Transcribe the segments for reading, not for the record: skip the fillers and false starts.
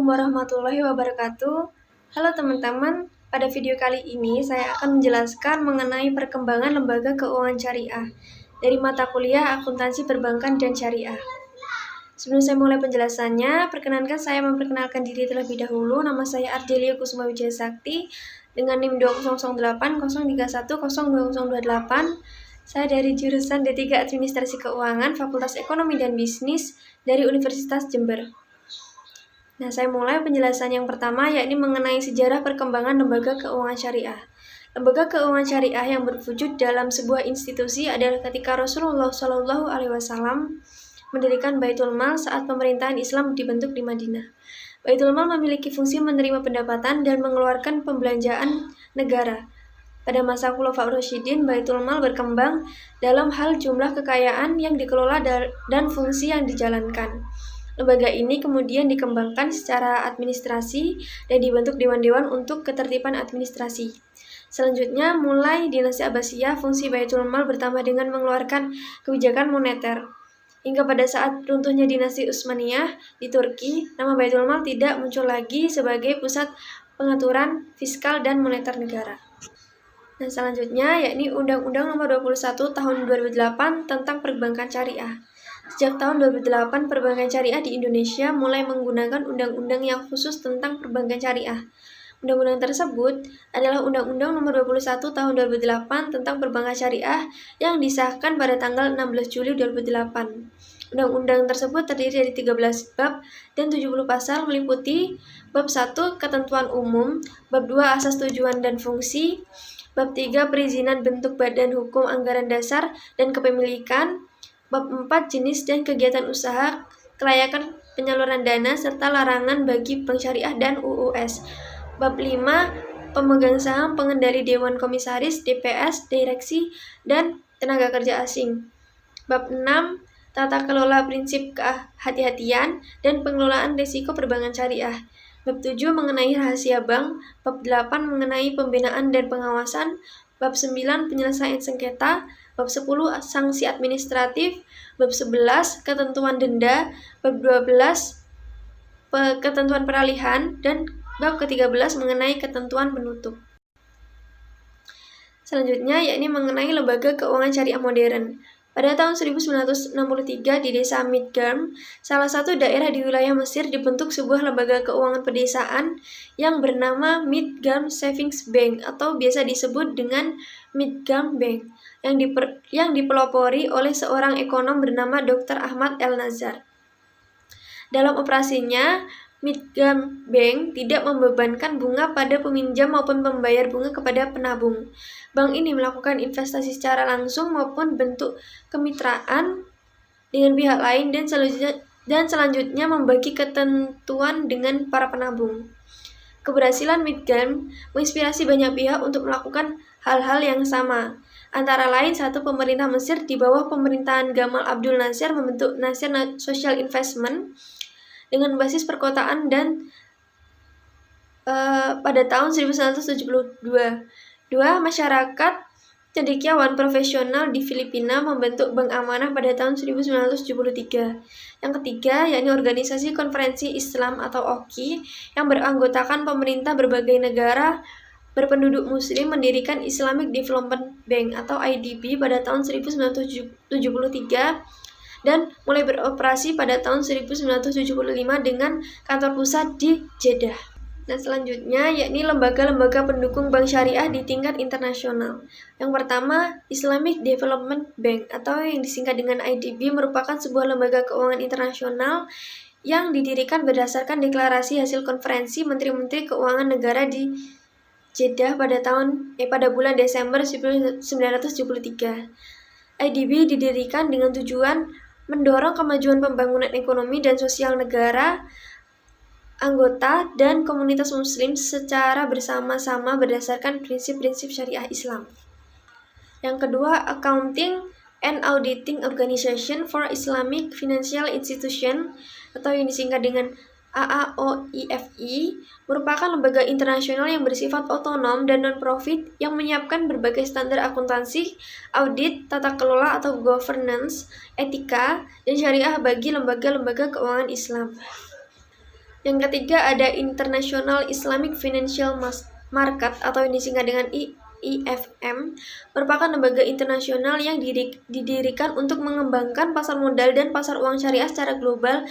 Assalamualaikum warahmatullahi wabarakatuh. Halo teman-teman, pada video kali ini saya akan menjelaskan mengenai perkembangan lembaga keuangan syariah dari mata kuliah Akuntansi Perbankan dan Syariah. Sebelum saya mulai penjelasannya, perkenankan saya memperkenalkan diri terlebih dahulu. Nama saya Ardelia Kusuma Wijaya Sakti dengan NIM 200803102028. Saya dari jurusan D3 Administrasi Keuangan, Fakultas Ekonomi dan Bisnis dari Universitas Jember. Nah, saya mulai penjelasan yang pertama, yakni mengenai sejarah perkembangan lembaga keuangan syariah. Lembaga keuangan syariah yang berwujud dalam sebuah institusi adalah ketika Rasulullah Shallallahu Alaihi Wasallam mendirikan Baitul Mal saat pemerintahan Islam dibentuk di Madinah. Baitul Mal memiliki fungsi menerima pendapatan dan mengeluarkan pembelanjaan negara. Pada masa Khulafaur Rasyidin, Baitul Mal berkembang dalam hal jumlah kekayaan yang dikelola dan fungsi yang dijalankan. Lembaga ini kemudian dikembangkan secara administrasi dan dibentuk dewan-dewan untuk ketertiban administrasi. Selanjutnya, mulai dinasti Abbasiyah, fungsi Baitul Mal bertambah dengan mengeluarkan kebijakan moneter. Hingga pada saat runtuhnya dinasti Utsmaniyah di Turki, nama Baitul Mal tidak muncul lagi sebagai pusat pengaturan fiskal dan moneter negara. Nah, selanjutnya yakni Undang-Undang Nomor 21 Tahun 2008 tentang Perbankan Syariah. Sejak tahun 2008, perbankan syariah di Indonesia mulai menggunakan undang-undang yang khusus tentang perbankan syariah. Undang-undang tersebut adalah Undang-Undang Nomor 21 Tahun 2008 tentang Perbankan Syariah yang disahkan pada tanggal 16 Juli 2008. Undang-undang tersebut terdiri dari 13 bab dan 70 pasal, meliputi bab 1 Ketentuan Umum, bab 2 Asas Tujuan dan Fungsi, bab 3 Perizinan bentuk badan hukum anggaran dasar dan kepemilikan, bab 4 Jenis dan kegiatan usaha, kelayakan penyaluran dana, serta larangan bagi bank syariah dan UUS. Bab 5 Pemegang saham, pengendali dewan komisaris, DPS, direksi, dan tenaga kerja asing. Bab 6 Tata kelola prinsip kehati-hatian dan pengelolaan risiko perbankan syariah. Bab 7 mengenai rahasia bank. Bab 8 mengenai pembinaan dan pengawasan. Bab 9 penyelesaian sengketa. Bab 10 sanksi administratif. Bab 11 ketentuan denda. Bab 12 ketentuan peralihan, dan bab ke-13 mengenai ketentuan penutup. Selanjutnya yakni mengenai lembaga keuangan syariah modern. Pada tahun 1963 di desa Midgam, salah satu daerah di wilayah Mesir, dibentuk sebuah lembaga keuangan pedesaan yang bernama Midgam Savings Bank atau biasa disebut dengan Midgam Bank yang dipelopori oleh seorang ekonom bernama Dr. Ahmad El-Nazar. Dalam operasinya, Midgam Bank tidak membebankan bunga pada peminjam maupun pembayar bunga kepada penabung. Bank ini melakukan investasi secara langsung maupun bentuk kemitraan dengan pihak lain dan selanjutnya membagi ketentuan dengan para penabung. Keberhasilan Midgam menginspirasi banyak pihak untuk melakukan hal-hal yang sama. Antara lain, satu, pemerintah Mesir di bawah pemerintahan Gamal Abdul Nasser membentuk Nasser Social Investment dengan basis perkotaan dan pada tahun 1972. Dua, masyarakat cendekiawan profesional di Filipina membentuk Bank Amanah pada tahun 1973. Yang ketiga, yakni Organisasi Konferensi Islam atau OKI yang beranggotakan pemerintah berbagai negara berpenduduk muslim mendirikan Islamic Development Bank atau IDB pada tahun 1973 dan mulai beroperasi pada tahun 1975 dengan kantor pusat di Jeddah. Dan selanjutnya yakni lembaga-lembaga pendukung bank syariah di tingkat internasional. Yang pertama, Islamic Development Bank atau yang disingkat dengan IDB merupakan sebuah lembaga keuangan internasional yang didirikan berdasarkan deklarasi hasil konferensi Menteri-Menteri Keuangan Negara di Jeddah pada bulan Desember 1973. IDB didirikan dengan tujuan mendorong kemajuan pembangunan ekonomi dan sosial negara, anggota, dan komunitas muslim secara bersama-sama berdasarkan prinsip-prinsip syariah Islam. Yang kedua, Accounting and Auditing Organization for Islamic Financial Institution atau yang disingkat dengan AAOIFI merupakan lembaga internasional yang bersifat otonom dan non-profit yang menyiapkan berbagai standar akuntansi, audit, tata kelola atau governance, etika, dan syariah bagi lembaga-lembaga keuangan Islam. Yang ketiga ada International Islamic Financial Market atau yang disingkat dengan IFM, merupakan lembaga internasional yang didirikan untuk mengembangkan pasar modal dan pasar uang syariah secara global,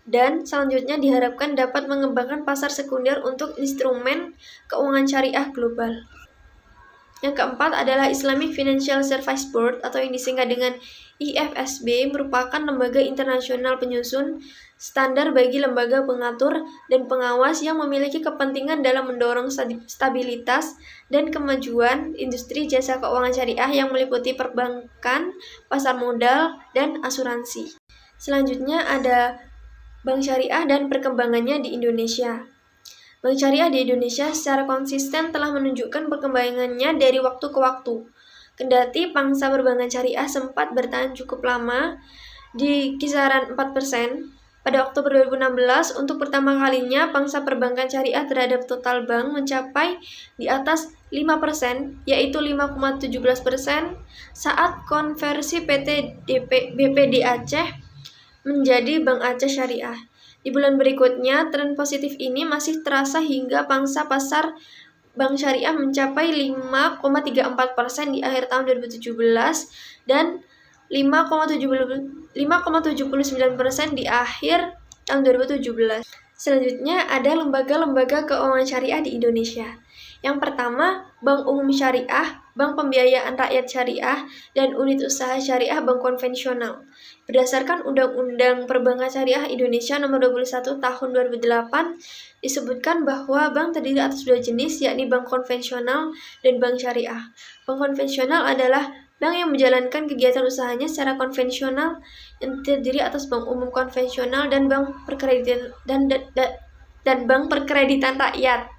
dan selanjutnya diharapkan dapat mengembangkan pasar sekunder untuk instrumen keuangan syariah global. Yang keempat adalah Islamic Financial Services Board atau yang disingkat dengan IFSB, merupakan lembaga internasional penyusun standar bagi lembaga pengatur dan pengawas yang memiliki kepentingan dalam mendorong stabilitas dan kemajuan industri jasa keuangan syariah yang meliputi perbankan, pasar modal, dan asuransi. Selanjutnya ada Bank Syariah dan perkembangannya di Indonesia. Bank Syariah di Indonesia secara konsisten telah menunjukkan perkembangannya dari waktu ke waktu. Kendati pangsa perbankan syariah sempat bertahan cukup lama di kisaran 4%, pada Oktober 2016 untuk pertama kalinya pangsa perbankan syariah terhadap total bank mencapai di atas 5%, yaitu 5,17% saat konversi PT BPD Aceh menjadi Bank Aceh Syariah. Di bulan berikutnya, tren positif ini masih terasa hingga pangsa pasar bank syariah mencapai 5,34% di akhir tahun 2017 dan 5,79% di akhir tahun 2017. Selanjutnya ada lembaga-lembaga keuangan syariah di Indonesia. Yang pertama, Bank Umum Syariah, Bank Pembiayaan Rakyat Syariah, dan Unit Usaha Syariah Bank Konvensional. Berdasarkan Undang-Undang Perbankan Syariah Indonesia Nomor 21 Tahun 2008, disebutkan bahwa bank terdiri atas dua jenis, yakni bank konvensional dan bank syariah. Bank konvensional adalah bank yang menjalankan kegiatan usahanya secara konvensional yang terdiri atas bank umum konvensional dan bank perkreditan dan bank perkreditan rakyat.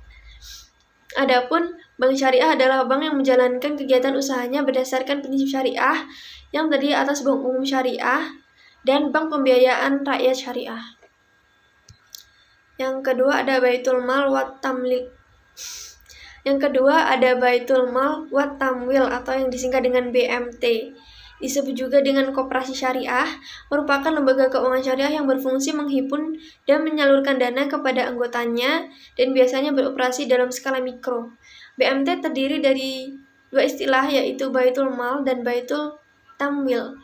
Adapun bank syariah adalah bank yang menjalankan kegiatan usahanya berdasarkan prinsip syariah yang terdiri atas bank umum syariah dan bank pembiayaan rakyat syariah. Yang kedua ada Baitul Mal wat Tamlik. Yang kedua ada Baitul Mal wat Tamwil atau yang disingkat dengan BMT. Disebut juga dengan koperasi syariah, merupakan lembaga keuangan syariah yang berfungsi menghimpun dan menyalurkan dana kepada anggotanya dan biasanya beroperasi dalam skala mikro. BMT terdiri dari dua istilah, yaitu Baitul Mal dan Baitul Tamwil.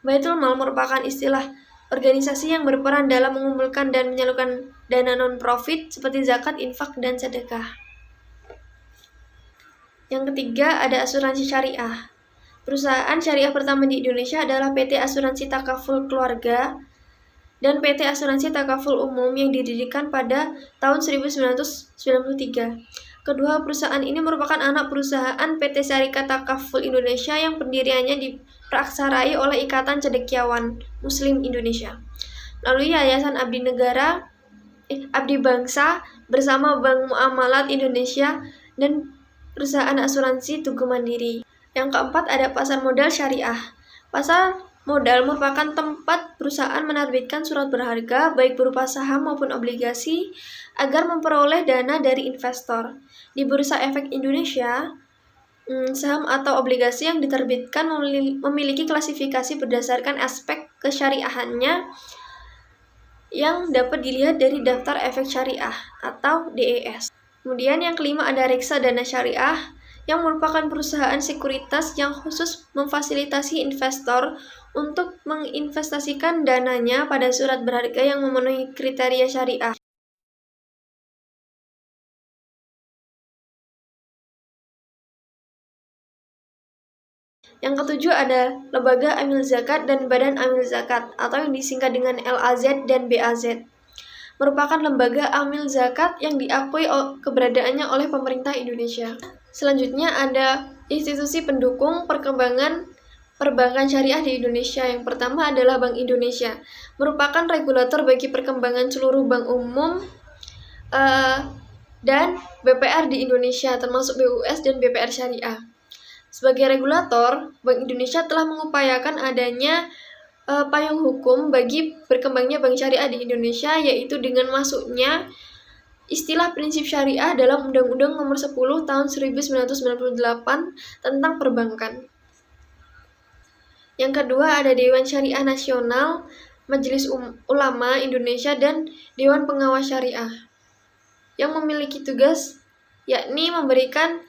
Baitul Mal merupakan istilah organisasi yang berperan dalam mengumpulkan dan menyalurkan dana non-profit seperti zakat, infak, dan sedekah. Yang ketiga ada asuransi syariah. Perusahaan syariah pertama di Indonesia adalah PT Asuransi Takaful Keluarga dan PT Asuransi Takaful Umum yang didirikan pada tahun 1993. Kedua perusahaan ini merupakan anak perusahaan PT Syarikat Takaful Indonesia yang pendiriannya diperaksarai oleh Ikatan Cendekiawan Muslim Indonesia. Lalu Yayasan Abdi Bangsa bersama Bank Muamalat Indonesia dan perusahaan asuransi Tugu Mandiri. Yang keempat ada pasar modal syariah. Pasar modal merupakan tempat perusahaan menerbitkan surat berharga baik berupa saham maupun obligasi agar memperoleh dana dari investor. Di Bursa Efek Indonesia, saham atau obligasi yang diterbitkan memiliki klasifikasi berdasarkan aspek kesyariahannya yang dapat dilihat dari Daftar Efek Syariah atau DES. Kemudian yang kelima ada Reksadana Syariah, yang merupakan perusahaan sekuritas yang khusus memfasilitasi investor untuk menginvestasikan dananya pada surat berharga yang memenuhi kriteria syariah. Yang ketujuh ada Lembaga Amil Zakat dan Badan Amil Zakat atau yang disingkat dengan LAZ dan BAZ. Merupakan lembaga amil zakat yang diakui keberadaannya oleh pemerintah Indonesia. Selanjutnya ada institusi pendukung perkembangan perbankan syariah di Indonesia. Yang pertama adalah Bank Indonesia, merupakan regulator bagi perkembangan seluruh bank umum dan BPR di Indonesia, termasuk BUS dan BPR Syariah. Sebagai regulator, Bank Indonesia telah mengupayakan adanya payung hukum bagi berkembangnya bank syariah di Indonesia, yaitu dengan masuknya istilah prinsip syariah dalam Undang-Undang Nomor 10 Tahun 1998 tentang perbankan. Yang kedua ada Dewan Syariah Nasional, Majelis Ulama Indonesia dan Dewan Pengawas Syariah yang memiliki tugas yakni memberikan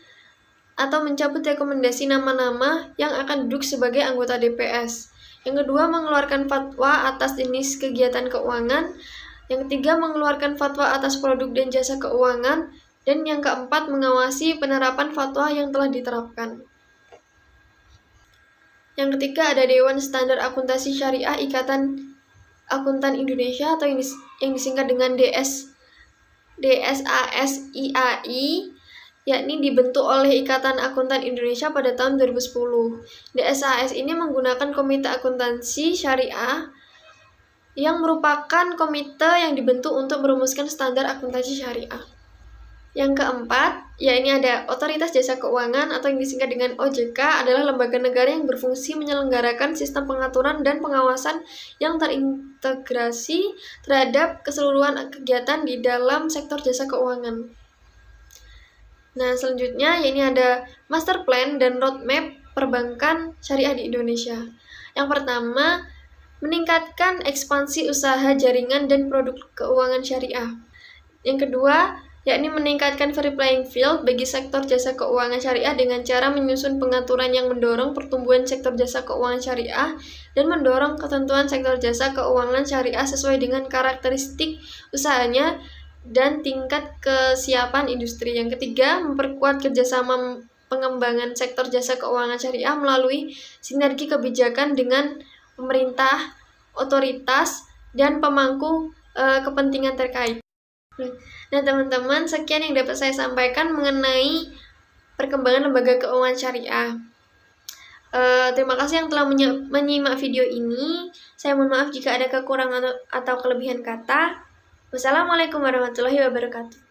atau mencabut rekomendasi nama-nama yang akan duduk sebagai anggota DPS. Yang kedua, mengeluarkan fatwa atas jenis kegiatan keuangan. Yang ketiga, mengeluarkan fatwa atas produk dan jasa keuangan. Dan yang keempat, mengawasi penerapan fatwa yang telah diterapkan. Yang ketiga, ada Dewan Standar Akuntansi Syariah Ikatan Akuntan Indonesia atau yang disingkat dengan DSASIAI, yakni dibentuk oleh Ikatan Akuntan Indonesia pada tahun 2010. DSAS ini menggunakan Komite Akuntansi Syariah yang merupakan komite yang dibentuk untuk merumuskan standar akuntansi syariah. Yang keempat, yakni ada Otoritas Jasa Keuangan atau yang disingkat dengan OJK, adalah lembaga negara yang berfungsi menyelenggarakan sistem pengaturan dan pengawasan yang terintegrasi terhadap keseluruhan kegiatan di dalam sektor jasa keuangan. Nah, selanjutnya yakni ada Master Plan dan Roadmap Perbankan Syariah di Indonesia. Yang pertama, meningkatkan ekspansi usaha jaringan dan produk keuangan syariah. Yang kedua, yakni meningkatkan free playing field bagi sektor jasa keuangan syariah dengan cara menyusun pengaturan yang mendorong pertumbuhan sektor jasa keuangan syariah dan mendorong ketentuan sektor jasa keuangan syariah sesuai dengan karakteristik usahanya dan tingkat kesiapan industri. Yang ketiga, memperkuat kerjasama pengembangan sektor jasa keuangan syariah melalui sinergi kebijakan dengan pemerintah, otoritas, dan pemangku kepentingan terkait. Nah teman-teman, sekian yang dapat saya sampaikan mengenai perkembangan lembaga keuangan syariah. Terima kasih yang telah menyimak video ini. Saya mohon maaf jika ada kekurangan atau kelebihan kata. Wassalamualaikum warahmatullahi wabarakatuh.